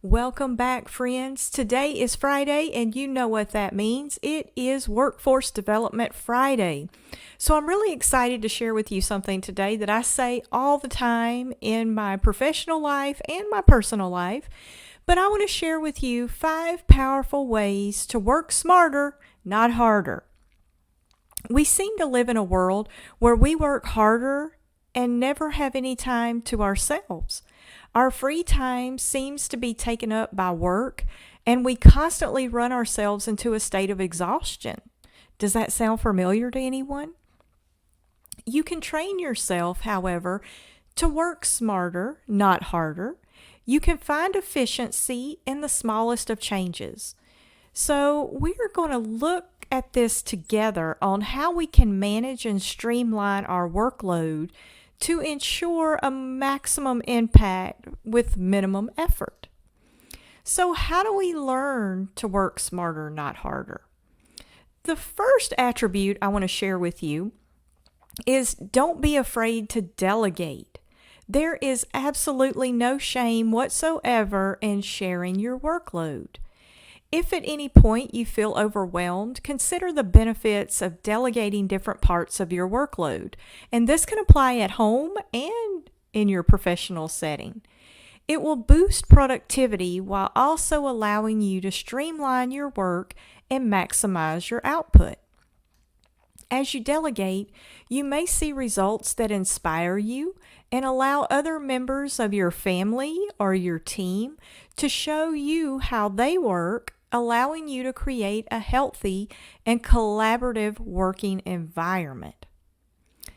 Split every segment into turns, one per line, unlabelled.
Welcome back, friends. Today is Friday, and you know what that means. It is Workforce Development Friday. So I'm really excited to share with you something today that I say all the time in my professional life and my personal life. But I want to share with you 5 powerful ways to work smarter, not harder. We seem to live in a world where we work harder and never have any time to ourselves. Our free time seems to be taken up by work, and we constantly run ourselves into a state of exhaustion. Does that sound familiar to anyone? You can train yourself, however, to work smarter, not harder. You can find efficiency in the smallest of changes. So, we're going to look at this together on how we can manage and streamline our workload to ensure a maximum impact with minimum effort. So, how do we learn to work smarter, not harder? The first attribute I want to share with you is don't be afraid to delegate. There is absolutely no shame whatsoever in sharing your workload. If at any point you feel overwhelmed, consider the benefits of delegating different parts of your workload. And this can apply at home and in your professional setting. It will boost productivity while also allowing you to streamline your work and maximize your output. As you delegate, you may see results that inspire you and allow other members of your family or your team to show you how they work, allowing you to create a healthy and collaborative working environment.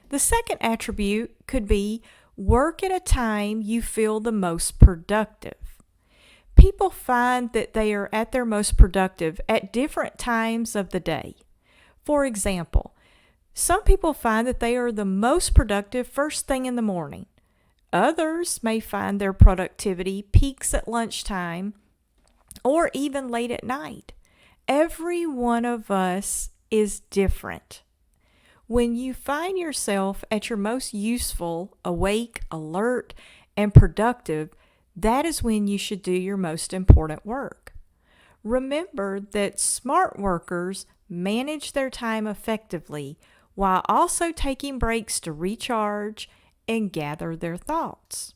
The second attribute could be work at a time you feel the most productive. People find that they are at their most productive at different times of the day. For example, some people find that they are the most productive first thing in the morning. Others may find their productivity peaks at lunchtime or even late at night. Every one of us is different. When you find yourself at your most useful, awake, alert, and productive, that is when you should do your most important work. Remember that smart workers manage their time effectively while also taking breaks to recharge and gather their thoughts.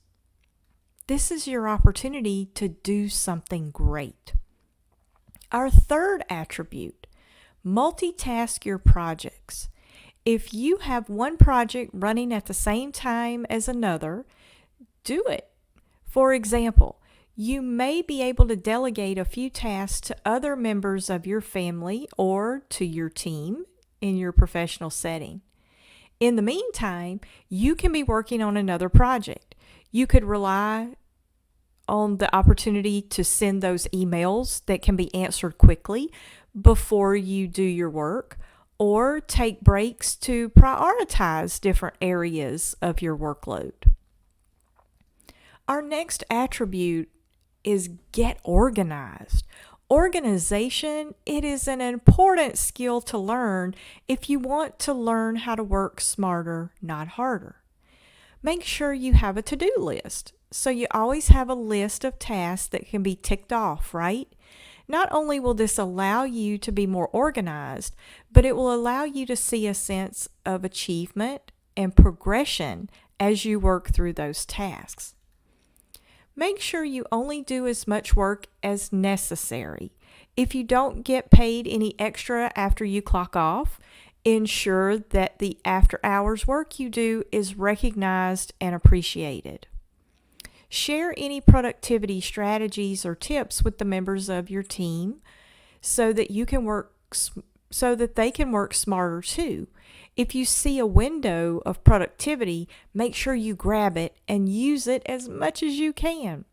This is your opportunity to do something great. Our third attribute, multitask your projects. If you have one project running at the same time as another, do it. For example, you may be able to delegate a few tasks to other members of your family or to your team in your professional setting. In the meantime, you can be working on another project. You could rely on the opportunity to send those emails that can be answered quickly before you do your work, or take breaks to prioritize different areas of your workload. Our next attribute is get organized. Organization, it is an important skill to learn if you want to learn how to work smarter, not harder. Make sure you have a to-do list, so you always have a list of tasks that can be ticked off, right? Not only will this allow you to be more organized, but it will allow you to see a sense of achievement and progression as you work through those tasks. Make sure you only do as much work as necessary. If you don't get paid any extra after you clock off, ensure that the after-hours work you do is recognized and appreciated. Share any productivity strategies or tips with the members of your team so that they can work smarter too. If you see a window of productivity, make sure you grab it and use it as much as you can.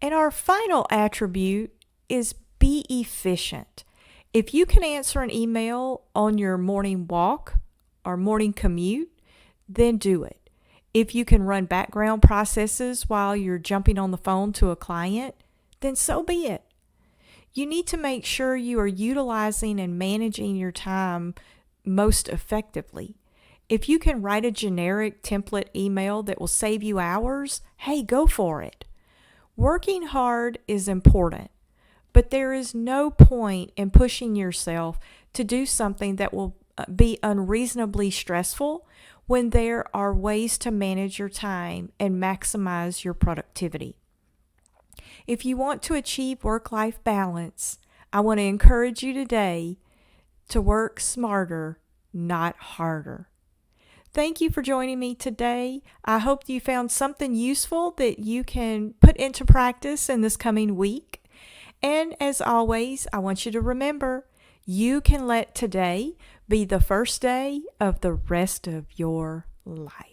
And our final attribute is be efficient. If you can answer an email on your morning walk or morning commute, then do it. If you can run background processes while you're jumping on the phone to a client, then so be it. You need to make sure you are utilizing and managing your time most effectively. If you can write a generic template email that will save you hours, hey, go for it. Working hard is important, but there is no point in pushing yourself to do something that will be unreasonably stressful when there are ways to manage your time and maximize your productivity. If you want to achieve work-life balance, I want to encourage you today to work smarter, not harder. Thank you for joining me today. I hope you found something useful that you can put into practice in this coming week. And as always, I want you to remember, you can let today be the first day of the rest of your life.